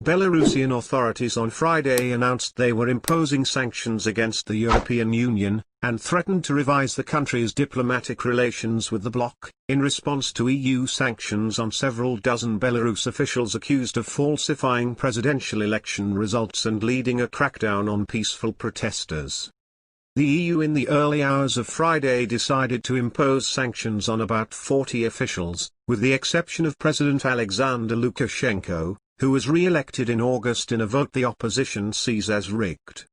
Belarusian authorities on Friday announced they were imposing sanctions against the European Union, and threatened to revise the country's diplomatic relations with the bloc, in response to EU sanctions on several dozen Belarus officials accused of falsifying presidential election results and leading a crackdown on peaceful protesters. The EU in the early hours of Friday decided to impose sanctions on about 40 officials, with the exception of President Alexander Lukashenko, who was re-elected in August in a vote the opposition sees as rigged.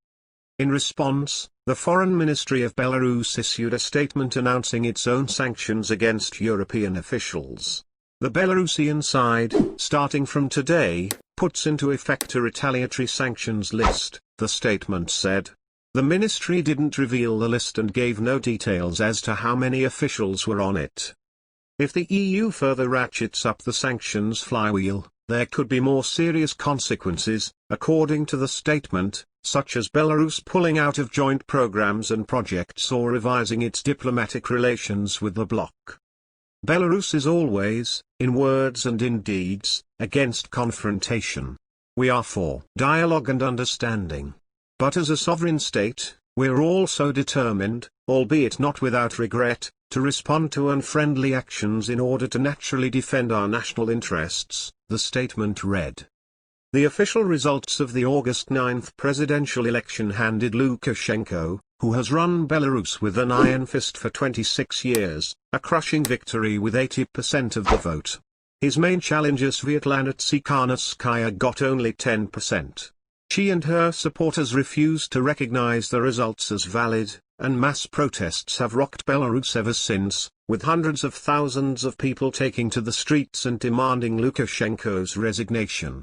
In response, the Foreign Ministry of Belarus issued a statement announcing its own sanctions against European officials. The Belarusian side, starting from today, puts into effect a retaliatory sanctions list, the statement said. The ministry didn't reveal the list and gave no details as to how many officials were on it. If the EU further ratchets up the sanctions flywheel, there could be more serious consequences, according to the statement, such as Belarus pulling out of joint programs and projects or revising its diplomatic relations with the bloc. Belarus is always, in words and in deeds, against confrontation. We are for dialogue and understanding. But as a sovereign state, we're also determined, albeit not without regret, to respond to unfriendly actions in order to naturally defend our national interests, the statement read. The official results of the August 9 presidential election handed Lukashenko, who has run Belarus with an iron fist for 26 years, a crushing victory with 80% of the vote. His main challenger Svetlana Tsikhanouskaya got only 10%. She and her supporters refused to recognize the results as valid, and mass protests have rocked Belarus ever since, with hundreds of thousands of people taking to the streets and demanding Lukashenko's resignation.